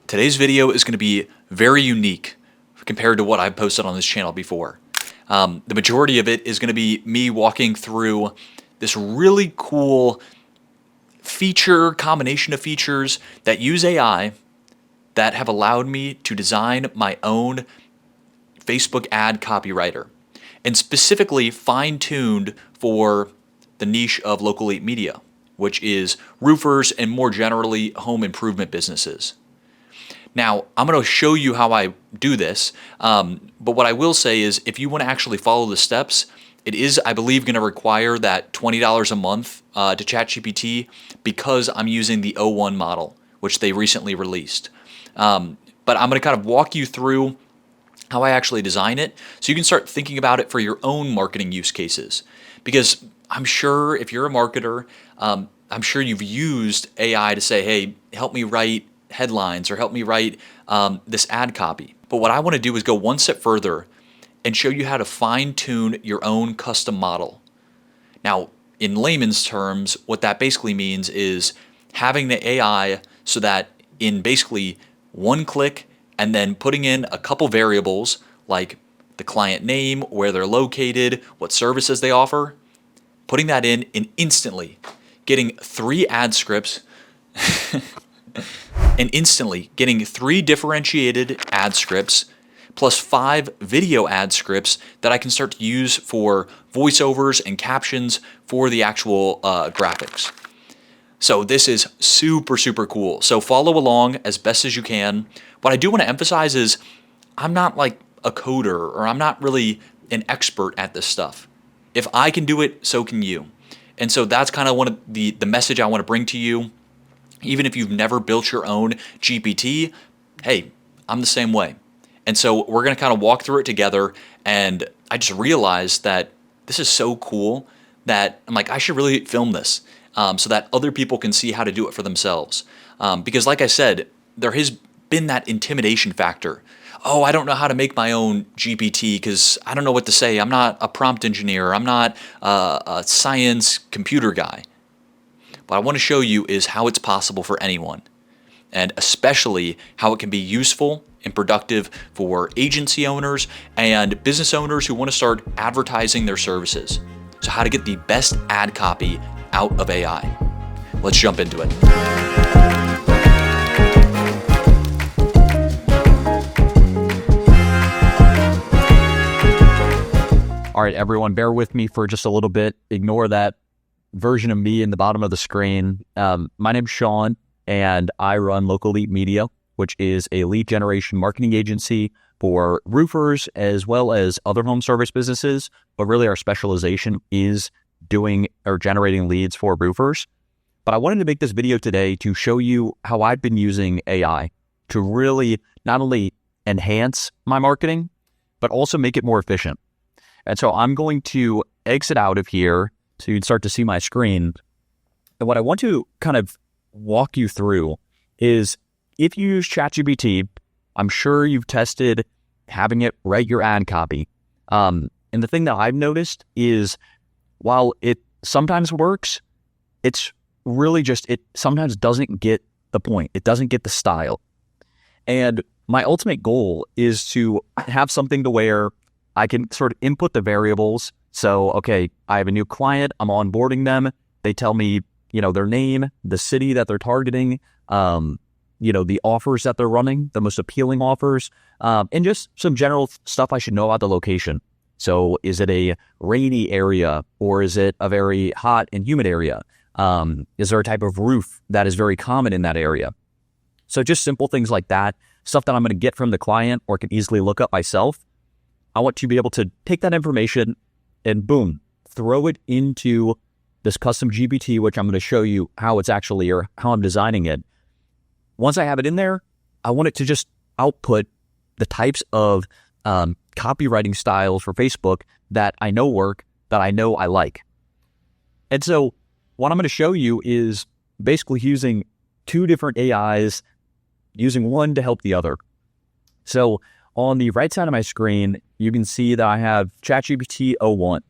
Today's video is going to be very unique compared to what I've posted on this channel before. The majority of it is going to be me walking through this really cool combination of features that use AI that have allowed me to design my own Facebook ad copywriter, and specifically fine-tuned for the niche of local elite media, which is roofers and more generally home improvement businesses. Now, I'm going to show you how I do this, but what I will say is if you want to actually follow the steps, it is, I believe, going to require that $20 a month to Chat-GPT because I'm using the O1 model, which they recently released. But I'm going to kind of walk you through how I actually design it so you can start thinking about it for your own marketing use cases. Because I'm sure if you're a marketer, I'm sure you've used AI to say, hey, help me write headlines or help me write this ad copy. But what I want to do is go one step further and show you how to fine-tune your own custom model. Now, in layman's terms, what that basically means is having the AI so that in basically one click and then putting in a couple variables like the client name, where they're located, what services they offer, putting that in and instantly getting 3 ad scripts and instantly getting 3 differentiated ad scripts plus 5 video ad scripts that I can start to use for voiceovers and captions for the actual graphics. So this is super, super cool. So follow along as best as you can. What I do want to emphasize is I'm not like a coder or I'm not really an expert at this stuff. If I can do it, so can you. And so that's kind of one of the message I want to bring to you. Even if you've never built your own GPT, hey, I'm the same way. And so we're going to kind of walk through it together. And I just realized that this is so cool that I'm like, I should really film this so that other people can see how to do it for themselves. Because like I said, there has been that intimidation factor. Oh, I don't know how to make my own GPT because I don't know what to say. I'm not a prompt engineer. I'm not a science computer guy. What I want to show you is how it's possible for anyone, and especially how it can be useful and productive for agency owners and business owners who want to start advertising their services. So how to get the best ad copy out of AI. Let's jump into it. All right, everyone, bear with me for just a little bit. Ignore that version of me in the bottom of the screen. My name's Sean, and I run Local Elite Media, which is a lead generation marketing agency for roofers as well as other home service businesses. But really, our specialization is doing or generating leads for roofers. But I wanted to make this video today to show you how I've been using AI to really not only enhance my marketing, but also make it more efficient. And so I'm going to exit out of here so you'd start to see my screen. And what I want to kind of walk you through is if you use Chat-GPT, I'm sure you've tested having it write your ad copy. And the thing that I've noticed is while it sometimes works, it's really just, it sometimes doesn't get the point. It doesn't get the style. And my ultimate goal is to have something to where I can sort of input the variables. So, okay, I have a new client, I'm onboarding them. They tell me, their name, the city that they're targeting, the offers that they're running, the most appealing offers, and just some general stuff I should know about the location. So is it a rainy area or is it a very hot and humid area? Is there a type of roof that is very common in that area? So just simple things like that, stuff that I'm going to get from the client or can easily look up myself. I want to be able to take that information and boom, throw it into this custom GPT, which I'm going to show you how it's actually, or how I'm designing it. Once I have it in there, I want it to just output the types of copywriting styles for Facebook that I know work, that I know I like. And so what I'm going to show you is basically using 2 different AIs, using one to help the other. So on the right side of my screen, you can see that I have Chat-GPT O1.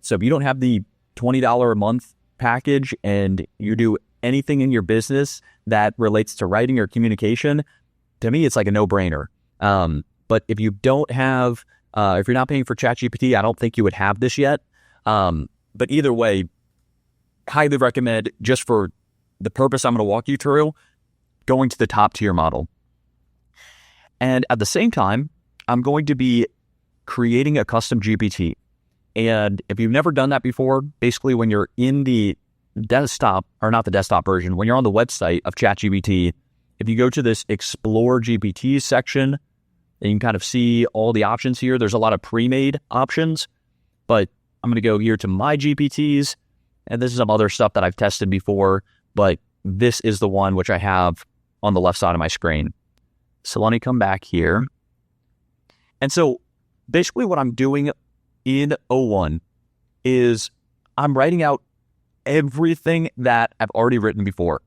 So if you don't have the $20 a month package and you do anything in your business that relates to writing or communication, to me, it's like a no-brainer. But if you don't have, if you're not paying for Chat-GPT, I don't think you would have this yet. But either way, highly recommend, just for the purpose I'm going to walk you through, going to the top tier model. And at the same time, I'm going to be creating a custom GPT. And if you've never done that before, basically when you're in the desktop, or not the desktop version, when you're on the website of Chat-GPT, if you go to this Explore GPT section, and you can kind of see all the options here. There's a lot of pre-made options, but I'm going to go here to My GPTs, and this is some other stuff that I've tested before, but this is the one which I have on the left side of my screen. So let me come back here. And so basically what I'm doing in O1 is I'm writing out everything that I've already written before.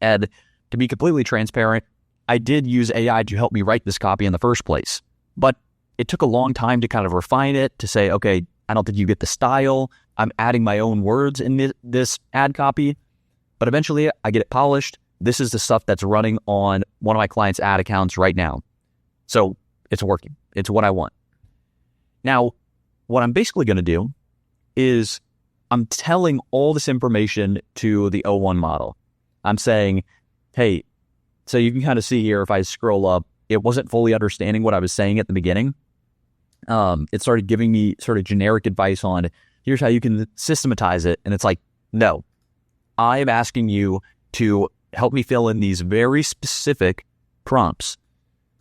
And to be completely transparent, I did use AI to help me write this copy in the first place, but it took a long time to kind of refine it, to say, okay, I don't think you get the style. I'm adding my own words in this ad copy, but eventually I get it polished. This is the stuff that's running on one of my clients' ad accounts right now. So it's working. It's what I want. Now, what I'm basically going to do is I'm telling all this information to the O1 model. I'm saying, hey, so you can kind of see here, if I scroll up, it wasn't fully understanding what I was saying at the beginning. It started giving me sort of generic advice on, here's how you can systematize it. And it's like, no, I am asking you to help me fill in these very specific prompts.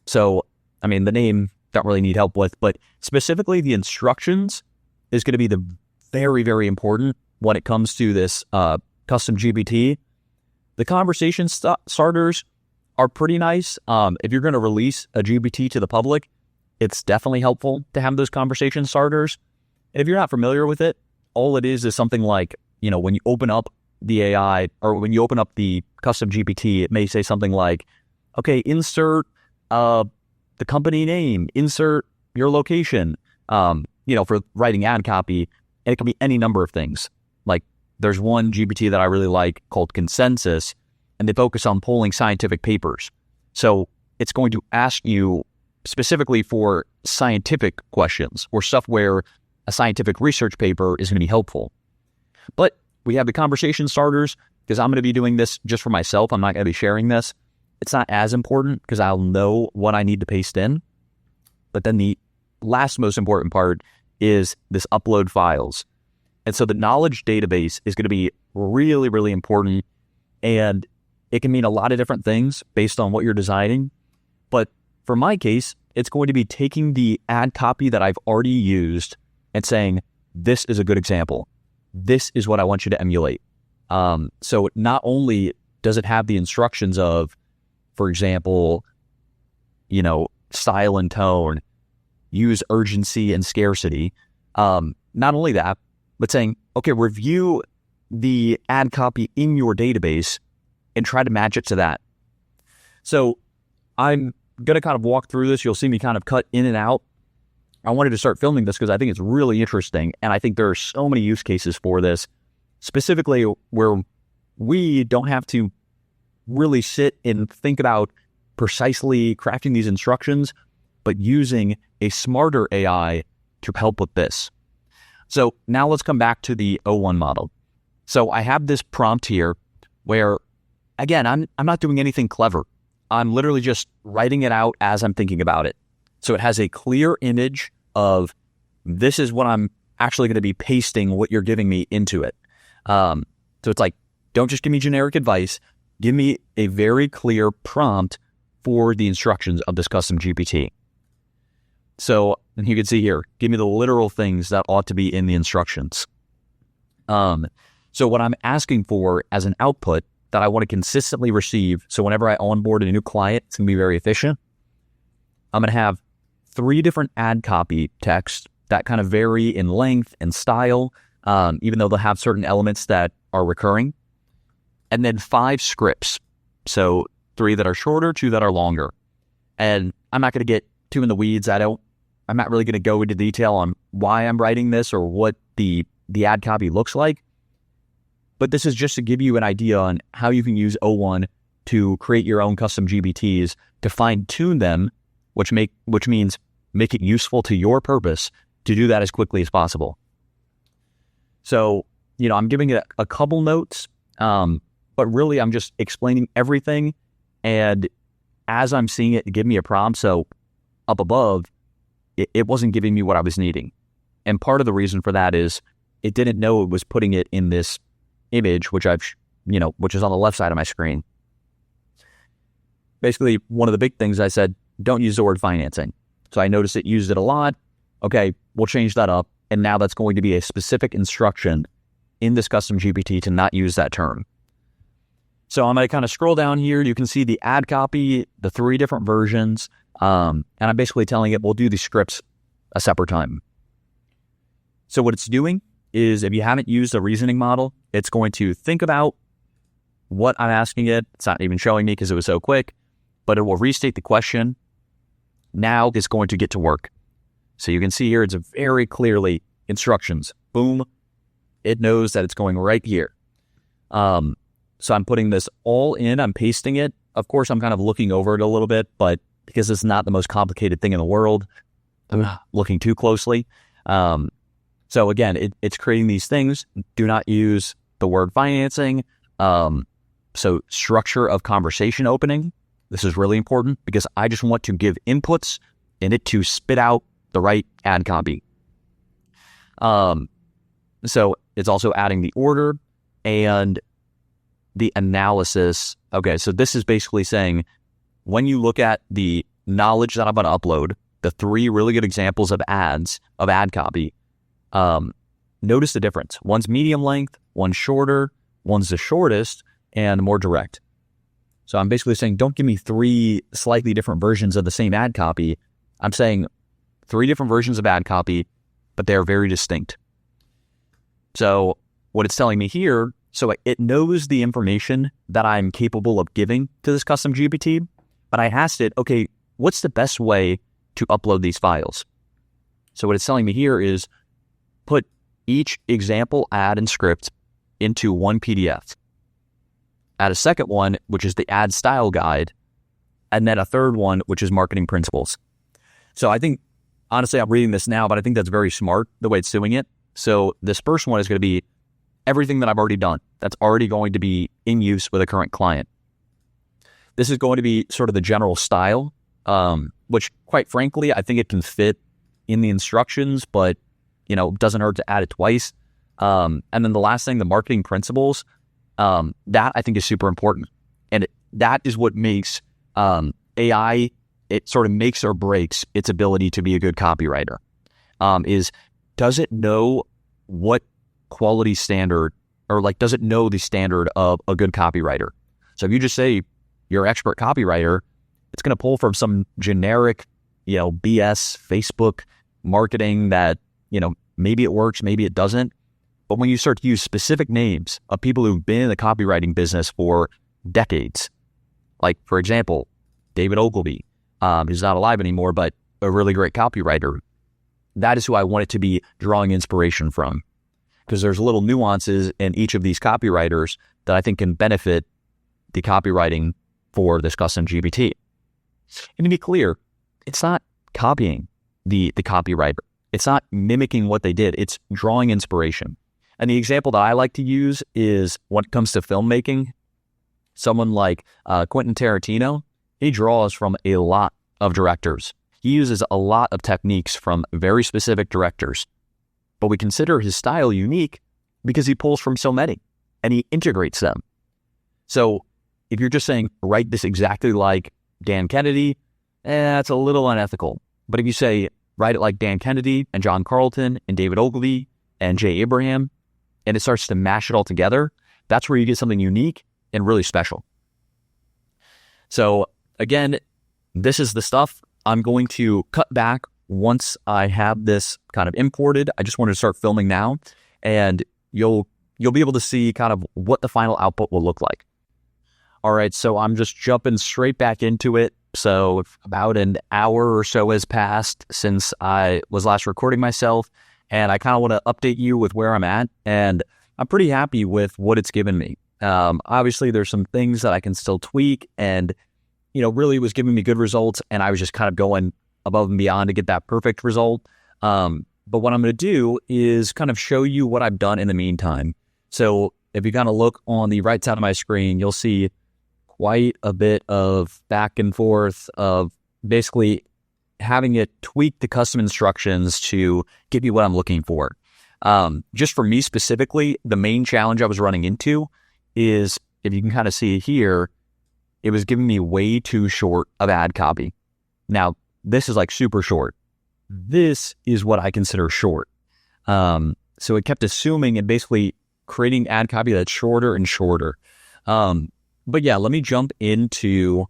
So, I mean, the name don't really need help with, but specifically the instructions is going to be the very, very important when it comes to this custom GPT. The conversation starters are pretty nice. If you're going to release a GPT to the public, it's definitely helpful to have those conversation starters. And if you're not familiar with it, all it is something like, when you open up the AI, or when you open up the custom GPT, it may say something like, okay, insert the company name, insert your location, for writing ad copy. And it can be any number of things. Like, there's one GPT that I really like called Consensus, and they focus on polling scientific papers. So it's going to ask you specifically for scientific questions or stuff where a scientific research paper is going to be helpful. But we have the conversation starters, because I'm going to be doing this just for myself. I'm not going to be sharing this. It's not as important because I'll know what I need to paste in. But then the last most important part is this upload files. And so the knowledge database is going to be really, really important. And it can mean a lot of different things based on what you're designing. But for my case, it's going to be taking the ad copy that I've already used and saying, this is a good example. This is what I want you to emulate. So not only does it have the instructions of, for example, style and tone, use urgency and scarcity. Not only that, but saying, okay, review the ad copy in your database and try to match it to that. So I'm going to kind of walk through this. You'll see me kind of cut in and out. I wanted to start filming this because I think it's really interesting. And I think there are so many use cases for this, specifically where we don't have to really sit and think about precisely crafting these instructions, but using a smarter AI to help with this. So now let's come back to the O1 model. So I have this prompt here where, again, I'm not doing anything clever. I'm literally just writing it out as I'm thinking about it. So it has a clear image of, this is what I'm actually going to be pasting what you're giving me into it. So it's like, don't just give me generic advice. Give me a very clear prompt for the instructions of this custom GPT. So, and you can see here, give me the literal things that ought to be in the instructions. So what I'm asking for as an output that I want to consistently receive, so whenever I onboard a new client, it's going to be very efficient. I'm going to have 3 different ad copy texts that kind of vary in length and style, even though they'll have certain elements that are recurring. And then 5 scripts. So 3 that are shorter, 2 that are longer. And I'm not going to get too in the weeds. I'm not really going to go into detail on why I'm writing this or what the ad copy looks like. But this is just to give you an idea on how you can use O1 to create your own custom GPTs, to fine tune them, which means make it useful to your purpose, to do that as quickly as possible. So, I'm giving it a couple notes, but really I'm just explaining everything. And as I'm seeing it give me a prompt, so up above, it wasn't giving me what I was needing. And part of the reason for that is it didn't know it was putting it in this image, which which is on the left side of my screen. Basically, one of the big things I said, don't use the word financing. So I noticed it used it a lot. Okay, we'll change that up. And now that's going to be a specific instruction in this custom GPT to not use that term. So I'm going to kind of scroll down here. You can see the ad copy, the 3 different versions. And I'm basically telling it, we'll do the scripts a separate time. So what it's doing is, if you haven't used a reasoning model, it's going to think about what I'm asking it. It's not even showing me because it was so quick, but it will restate the question. Now it's going to get to work. So you can see here, it's very clearly instructions. Boom. It knows that it's going right here. So I'm putting this all in, I'm pasting it. Of course, I'm kind of looking over it a little bit, but because it's not the most complicated thing in the world, I'm not looking too closely. So again, it's creating these things. Do not use the word financing. So structure of conversation opening. This is really important because I just want to give inputs in it to spit out the right ad copy. So it's also adding the order and the analysis. Okay, so this is basically saying, when you look at the knowledge that I'm going to upload, the 3 really good examples of ads, of ad copy, notice the difference. One's medium length, one's shorter, one's the shortest, and more direct. So I'm basically saying, don't give me 3 slightly different versions of the same ad copy. I'm saying 3 different versions of ad copy, but they're very distinct. So what it's telling me here, so it knows the information that I'm capable of giving to this custom GPT, but I asked it, okay, what's the best way to upload these files? So what it's telling me here is, put each example ad and script into one PDF. Add a second one, which is the ad style guide, and then a third one, which is marketing principles. So I think, honestly, I'm reading this now, but I think that's very smart, the way it's doing it. So this first one is going to be everything that I've already done. That's already going to be in use with a current client. This is going to be sort of the general style, which quite frankly, I think it can fit in the instructions, but doesn't hurt to add it twice. And then the last thing, the marketing principles, that I think is super important. And that is what makes AI, it sort of makes or breaks its ability to be a good copywriter. Does it know what quality standard, or does it know the standard of a good copywriter? So if you just say you're an expert copywriter, it's going to pull from some generic, BS Facebook marketing that, maybe it works, maybe it doesn't. But when you start to use specific names of people who've been in the copywriting business for decades, like, for example, David Ogilvy, who's not alive anymore, but a really great copywriter, that is who I want it to be drawing inspiration from. Because there's little nuances in each of these copywriters that I think can benefit the copywriting for this custom GPT. And to be clear, it's not copying the copywriter. It's not mimicking what they did. It's drawing inspiration. And the example that I like to use is when it comes to filmmaking, someone like Quentin Tarantino, he draws from a lot of directors. He uses a lot of techniques from very specific directors. But we consider his style unique because he pulls from so many and he integrates them. So if you're just saying, write this exactly like Dan Kennedy, that's a little unethical. But if you say, write it like Dan Kennedy and John Carlton and David Ogilvy and Jay Abraham, and it starts to mash it all together, that's where you get something unique and really special. So again, this is the stuff. I'm going to cut back once I have this kind of imported. I just wanted to start filming now, and you'll be able to see kind of what the final output will look like. All right, so I'm just jumping straight back into it. So about an hour or so has passed since I was last recording myself, and I kind of want to update you with where I'm at. And I'm pretty happy with what it's given me. Obviously, there's some things that I can still tweak, and really was giving me good results, and I was just kind of going above and beyond to get that perfect result. But what I'm going to do is kind of show you what I've done in the meantime. So if you kind of look on the right side of my screen, you'll see quite a bit of back and forth of basically having it tweak the custom instructions to give you what I'm looking for. Just for me specifically, the main challenge I was running into is, if you can kind of see here, it was giving me way too short of ad copy. Now, this is like super short. This is what I consider short. So it kept assuming and basically creating ad copy that's shorter and shorter. But yeah, let me jump into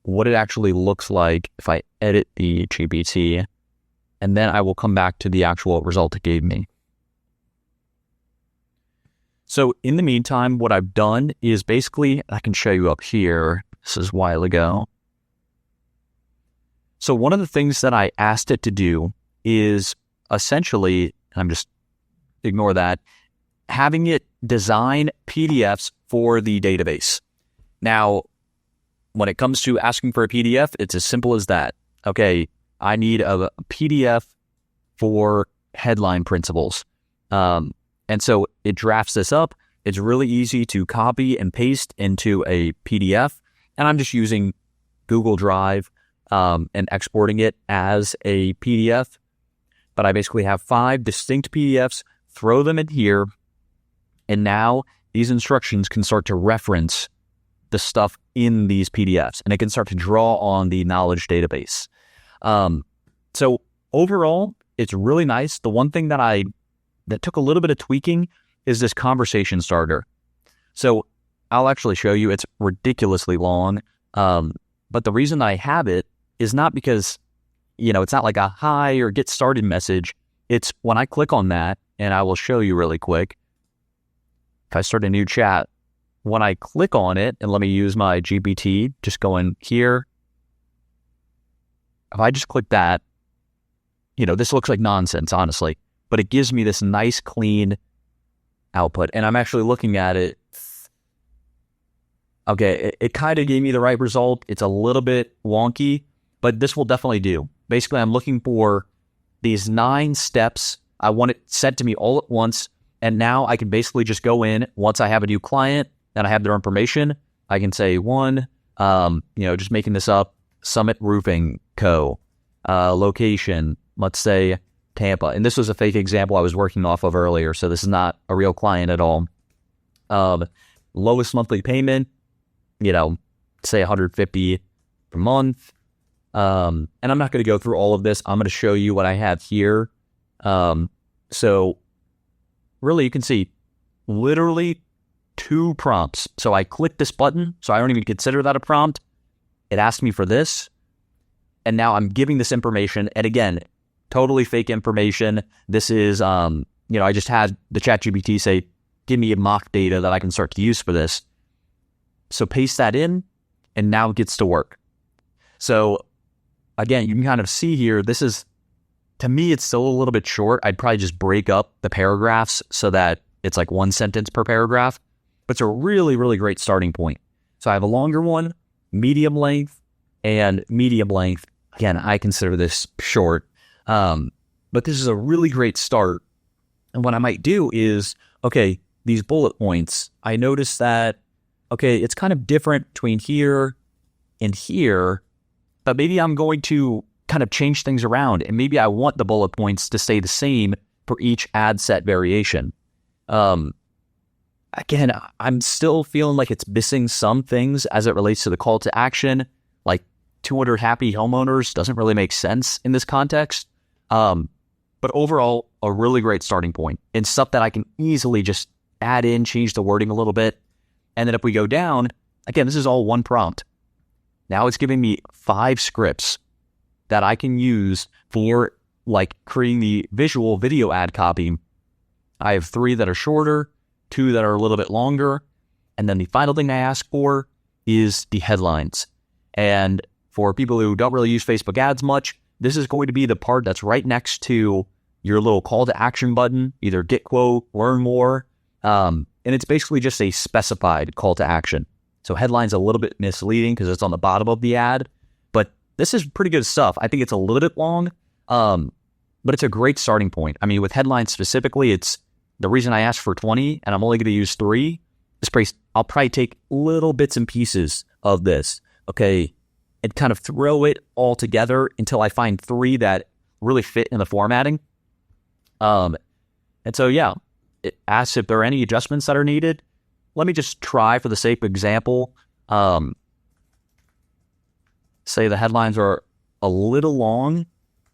what it actually looks like if I edit the GPT, and then I will come back to the actual result it gave me. So in the meantime, what I've done is basically, I can show you up here. This is a while ago. So one of the things that I asked it to do is essentially, and I'm just ignore that, having it design PDFs for the database. Now, when it comes to asking for a PDF, it's as simple as that. Okay, I need a PDF for headline principles. And so it drafts this up. It's really easy to copy and paste into a PDF. And I'm just using Google Drive and exporting it as a PDF. But I basically have 5 distinct PDFs, throw them in here, and now these instructions can start to reference the stuff in these PDFs, and it can start to draw on the knowledge database. So overall, it's really nice. The one thing that took a little bit of tweaking is this conversation starter. So I'll actually show you. It's ridiculously long. But the reason I have it is not because, it's not like a hi or get started message. It's when I click on that, and I will show you really quick. If I start a new chat, when I click on it, and let me use my GPT, just go in here. If I just click that, this looks like nonsense, honestly, but it gives me this nice, clean output. And I'm actually looking at it. Okay, it kind of gave me the right result. It's a little bit wonky, but this will definitely do. Basically, I'm looking for these 9 steps. I want it sent to me all at once. And now I can basically just go in once I have a new client and I have their information. I can say just making this up, Summit Roofing Co. Location, let's say Tampa. And this was a fake example I was working off of earlier, so this is not a real client at all. Lowest monthly payment, say $150 per month. And I'm not going to go through all of this. I'm going to show you what I have here. So really, you can see literally 2 prompts. So I click this button, so I don't even consider that a prompt. It asked me for this, and now I'm giving this information. And again, totally fake information. This is, I just had the Chat-GPT say, give me a mock data that I can start to use for this. So paste that in, and now it gets to work. So again, you can kind of see here, this is, to me, it's still a little bit short. I'd probably just break up the paragraphs so that it's like 1 sentence per paragraph, but it's a really, really great starting point. So I have a longer one, medium length, and medium length. Again, I consider this short, but this is a really great start. And what I might do is, okay, these bullet points, I noticed that, okay, it's kind of different between here and here, but maybe I'm going to kind of change things around, and maybe I want the bullet points to stay the same for each ad set variation. Again, I'm still feeling like it's missing some things as it relates to the call to action, like 200 happy homeowners doesn't really make sense in this context. But overall, a really great starting point and stuff that I can easily just add in, change the wording a little bit. And then if we go down, again, this is all 1 prompt. Now it's giving me 5 scripts that I can use for like creating the visual video ad copy. I have 3 that are shorter, 2 that are a little bit longer. And then the final thing I ask for is the headlines. And for people who don't really use Facebook ads much, this is going to be the part that's right next to your little call to action button, either get quote, learn more. And it's basically just a specified call to action. So headline's a little bit misleading because it's on the bottom of the ad, but this is pretty good stuff. I think it's a little bit long, but it's a great starting point. I mean, with headlines specifically, it's the reason I asked for 20 and I'm only going to use 3 is I'll probably take little bits and pieces of this, okay, and kind of throw it all together until I find 3 that really fit in the formatting. And so, yeah, it asks if there are any adjustments that are needed. Let me just try for the sake of example. Say the headlines are a little long.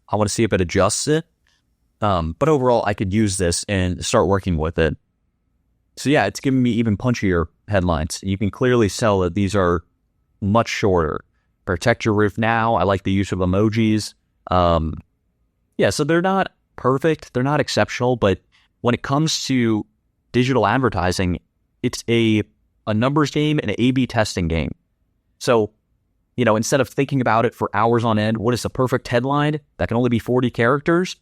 I want to see if it adjusts it. But overall, I could use this and start working with it. So yeah, it's giving me even punchier headlines. You can clearly tell that these are much shorter. Protect your roof now. I like the use of emojis. Yeah, so they're not perfect. They're not exceptional. But when it comes to digital advertising, it's a numbers game and an A/B testing game. So, instead of thinking about it for hours on end, what is the perfect headline that can only be 40 characters?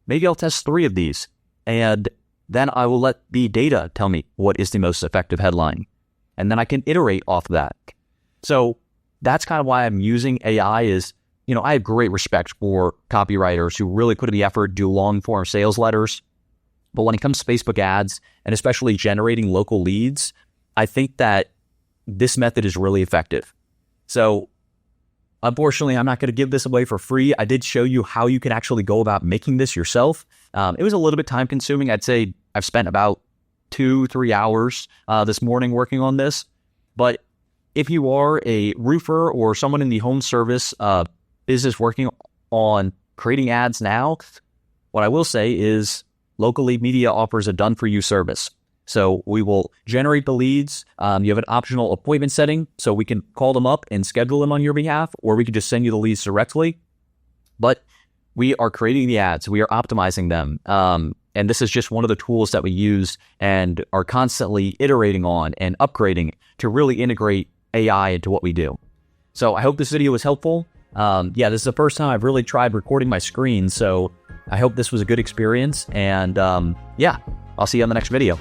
Maybe I'll test 3 of these, and then I will let the data tell me what is the most effective headline. And then I can iterate off of that. So that's kind of why I'm using AI is, I have great respect for copywriters who really put in the effort, do long-form sales letters. But when it comes to Facebook ads, and especially generating local leads, I think that this method is really effective. So unfortunately, I'm not going to give this away for free. I did show you how you can actually go about making this yourself. It was a little bit time consuming. I'd say I've spent about 2-3 hours this morning working on this. But if you are a roofer or someone in the home service business working on creating ads now, what I will say is Local Lead Media offers a done-for-you service. So we will generate the leads. You have an optional appointment setting, so we can call them up and schedule them on your behalf, or we can just send you the leads directly. But we are creating the ads. We are optimizing them. And this is just one of the tools that we use and are constantly iterating on and upgrading to really integrate AI into what we do. So I hope this video was helpful. Yeah, this is the first time I've really tried recording my screen, so I hope this was a good experience. And yeah, I'll see you on the next video.